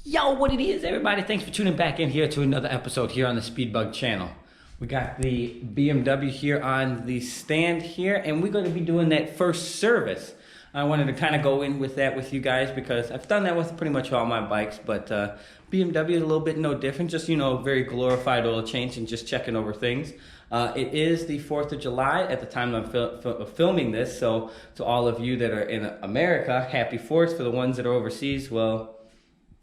Yo, what it is, everybody? Thanks for tuning back in here to another episode here on the Speedbug channel. We got the BMW here on the stand here, and we're going to be doing that first service. I wanted to kind of go in with that with you guys because I've done that with pretty much all my bikes, but BMW is a little bit no different. Just, you know, very glorified oil change and just checking over things. It is the 4th of July at the time I'm filming this, so to all of you that are in America, happy 4th. For the ones that are overseas, well,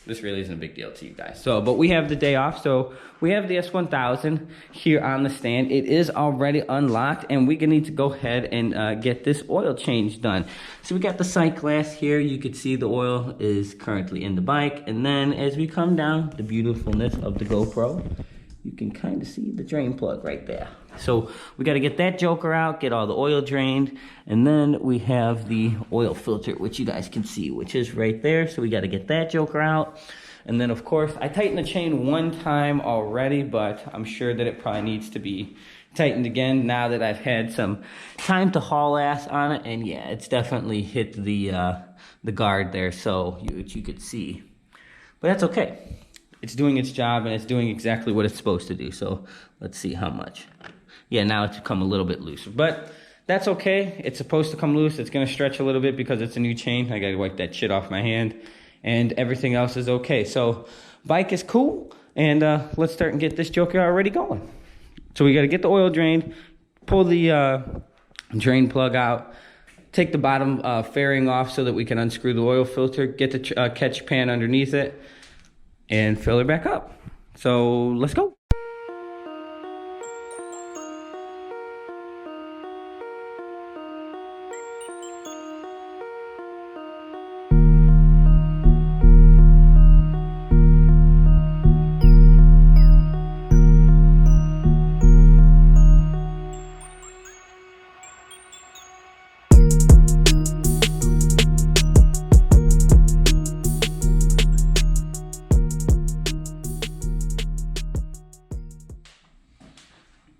this really isn't a big deal to you guys. But we have the day off, so we have the S1000 here on the stand. It is already unlocked, and we're gonna need to go ahead and get this oil change done. So we got the sight glass here. You can see the oil is currently in the bike, and then as we come down, the beautifulness of the GoPro, you can kind of see the drain plug right there. So we got to get that joker out, get all the oil drained, and then we have the oil filter, which you guys can see, which is right there. So we got to get that joker out. And then, of course, I tightened the chain one time already, but I'm sure that it probably needs to be tightened again now that I've had some time to haul ass on it. And yeah, it's definitely hit the guard there, so you could see. But that's okay. It's doing its job, and it's doing exactly what it's supposed to do. So let's see how much. Yeah, now it's come a little bit looser, but that's okay. It's supposed to come loose. It's gonna stretch a little bit because it's a new chain. I gotta wipe that shit off my hand, and everything else is okay. So bike is cool, and let's start and get this joker already going. So we gotta get the oil drained, pull the drain plug out, take the bottom fairing off so that we can unscrew the oil filter, get the catch pan underneath it, and fill it back up. So let's go.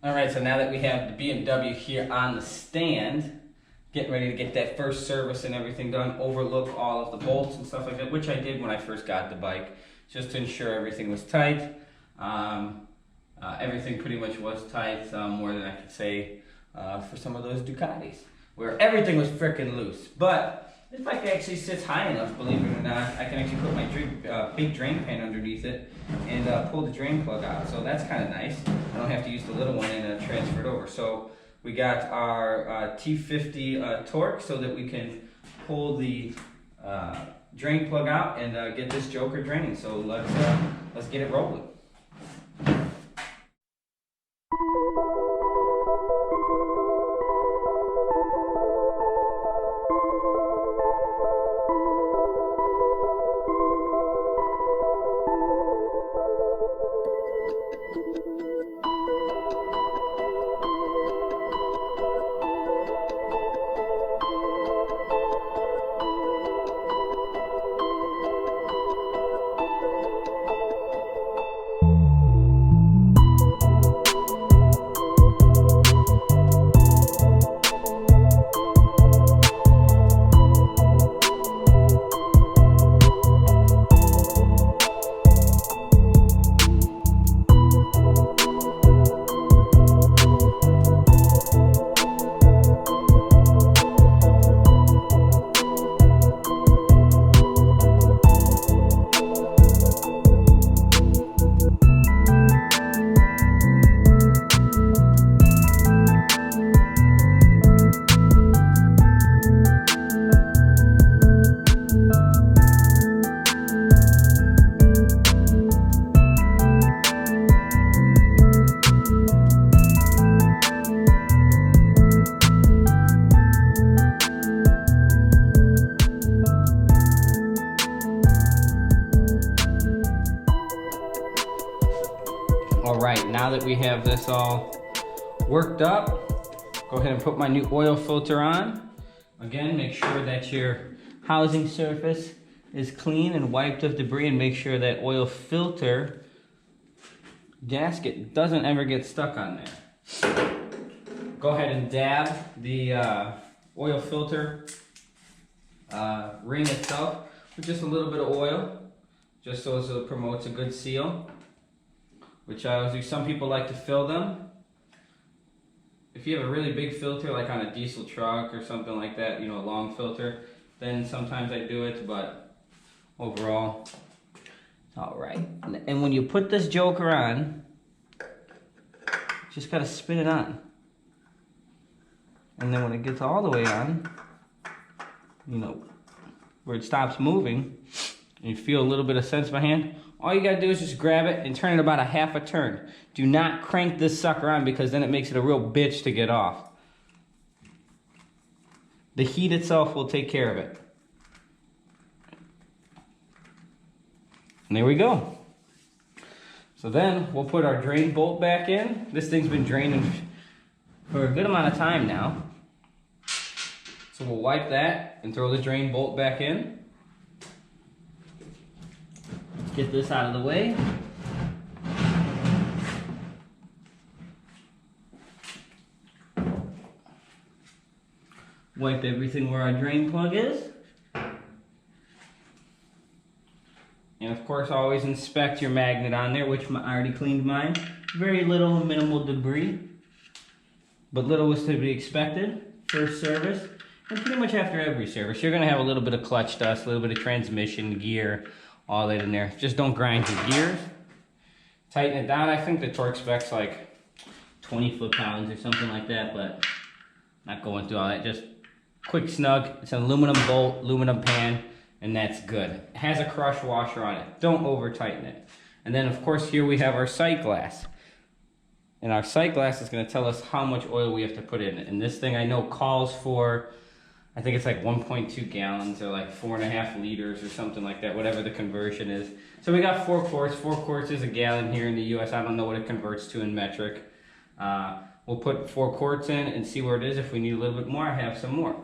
Alright, so now that we have the BMW here on the stand, getting ready to get that first service and everything done, overlook all of the bolts and stuff like that, which I did when I first got the bike, just to ensure everything was tight. Everything pretty much was tight, more than I could say for some of those Ducatis, where everything was freaking loose. But this bike actually sits high enough, believe it or not. I can actually put my big drain pan underneath it and pull the drain plug out. So that's kind of nice. I don't have to use the little one and transfer it over. So we got our T50 torque so that we can pull the drain plug out and get this joker draining. So let's get it rolling. Alright, now that we have this all worked up, go ahead and put my new oil filter on. Again, make sure that your housing surface is clean and wiped of debris, and make sure that oil filter gasket doesn't ever get stuck on there. Go ahead and dab the oil filter ring itself with just a little bit of oil, just so it promotes a good seal, which some people like to fill them. If you have a really big filter, like on a diesel truck or something like that, you know, a long filter, then sometimes I do it, but overall, all right. And when you put this joker on, just gotta spin it on. And then when it gets all the way on, you know, where it stops moving, and you feel a little bit of sense in my hand, all you gotta do is just grab it and turn it about a half a turn. Do not crank this sucker on, because then it makes it a real bitch to get off. The heat itself will take care of it. And there we go. So then we'll put our drain bolt back in. This thing's been draining for a good amount of time now. So we'll wipe that and throw the drain bolt back in. Get this out of the way. Wipe everything where our drain plug is. And of course, always inspect your magnet on there, which I already cleaned mine. Very little, minimal debris, but little was to be expected. First service, and pretty much after every service, you're gonna have a little bit of clutch dust, a little bit of transmission, gear, all that in there. Just don't grind your gears. Tighten it down. I think the torque spec's like 20 foot-pounds or something like that, but not going through all that. Just quick snug. It's an aluminum bolt, aluminum pan, and that's good. It has a crush washer on it. Don't over tighten it. And then of course here we have our sight glass. And our sight glass is gonna tell us how much oil we have to put in it. And this thing I know calls for, I think it's like 1.2 gallons or like 4.5 liters or something like that, whatever the conversion is. So we got 4 quarts. 4 quarts is a gallon here in the US. I don't know what it converts to in metric. We'll put 4 quarts in and see where it is. If we need a little bit more, I have some more.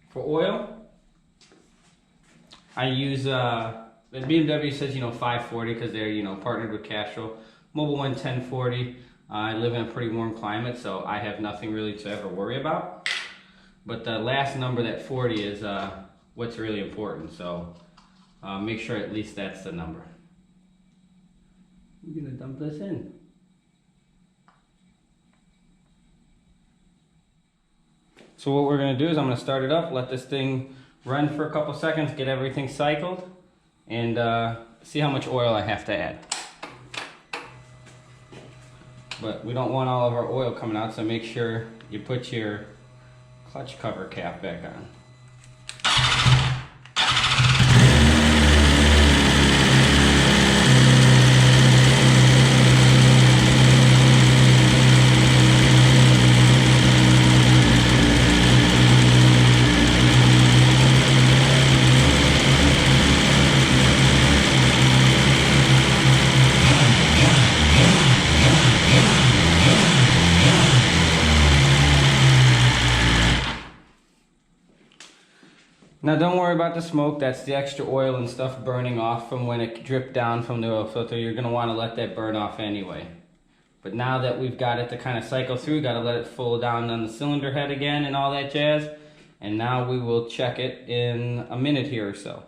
For oil, I use, BMW says, you know, 540 because they're, you know, partnered with Castrol. Mobil One 1040. I live in a pretty warm climate, so I have nothing really to ever worry about. But the last number, that 40, is what's really important. So make sure at least that's the number. I'm gonna dump this in. So what we're gonna do is I'm gonna start it up, let this thing run for a couple seconds, get everything cycled, and see how much oil I have to add. But we don't want all of our oil coming out, so make sure you put your clutch cover cap back on. Now don't worry about the smoke, that's the extra oil and stuff burning off from when it dripped down from the oil filter. You're going to want to let that burn off anyway. But now that we've got it to kind of cycle through, got to let it full down on the cylinder head again and all that jazz. And now we will check it in a minute here or so.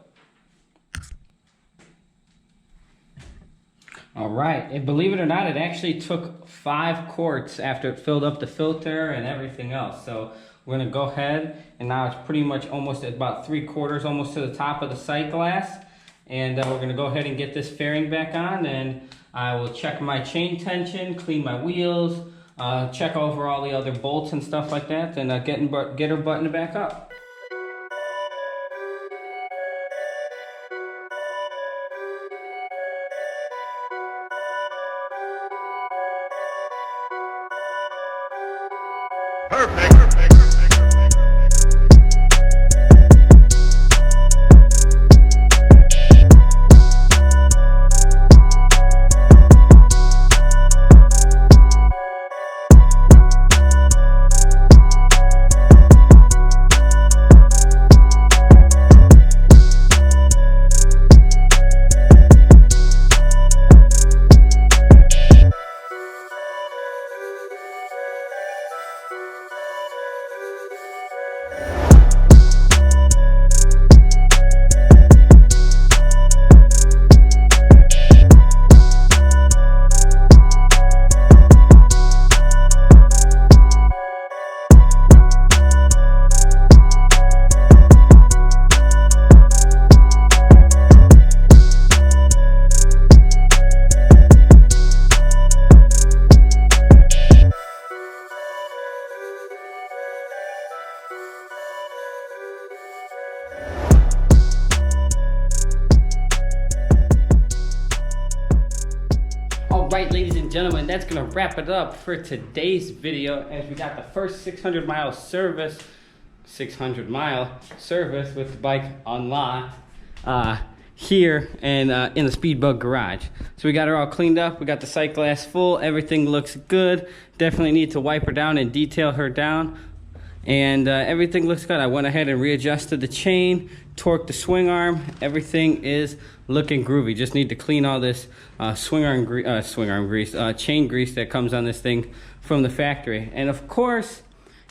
Alright, and believe it or not, it actually took 5 quarts after it filled up the filter and everything else. So we're going to go ahead, and now it's pretty much almost at about 3/4, almost to the top of the sight glass. And we're going to go ahead and get this fairing back on, and I will check my chain tension, clean my wheels, check over all the other bolts and stuff like that, and get her buttoned back up. Perfect. Alright, ladies and gentlemen, that's going to wrap it up for today's video, as we got the first 600 mile service with the bike unlocked here and in the Speedbug garage. So we got her all cleaned up, we got the sight glass full, everything looks good. Definitely need to wipe her down and detail her down, and everything looks good. I went ahead and readjusted the chain, torqued the swing arm, everything is looking groovy. Just need to clean all this chain grease that comes on this thing from the factory. And of course,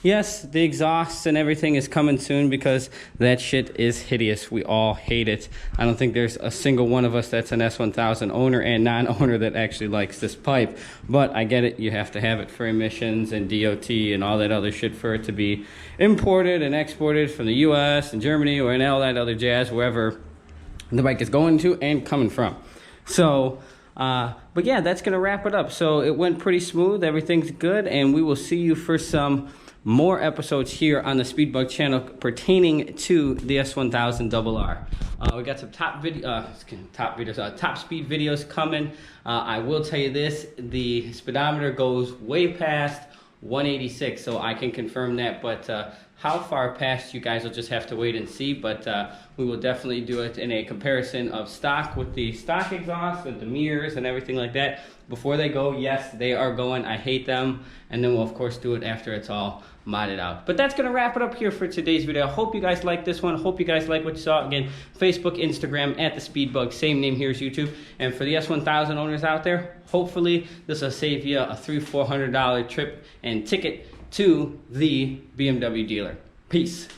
yes, the exhausts and everything is coming soon, because that shit is hideous. We all hate it. I don't think there's a single one of us that's an S1000 owner and non-owner that actually likes this pipe. But I get it, you have to have it for emissions and DOT and all that other shit for it to be imported and exported from the US and Germany or in all that other jazz, wherever the bike is going to and coming from. So but yeah, that's gonna wrap it up. So it went pretty smooth, everything's good, and we will see you for some more episodes here on the Speedbug channel pertaining to the S1000RR. We got some top speed videos coming. I will tell you this, the speedometer goes way past 186, so I can confirm that, but how far past, you guys will just have to wait and see. But we will definitely do it in a comparison of stock with the stock exhaust and the mirrors and everything like that. Before they go, yes, they are going. I hate them. And then we'll, of course, do it after it's all modded out. But that's going to wrap it up here for today's video. I hope you guys liked this one. Hope you guys like what you saw. Again, Facebook, Instagram, at the Speedbug. Same name here as YouTube. And for the S1000 owners out there, hopefully this will save you a $300-400 trip and ticket to the BMW dealer. Peace.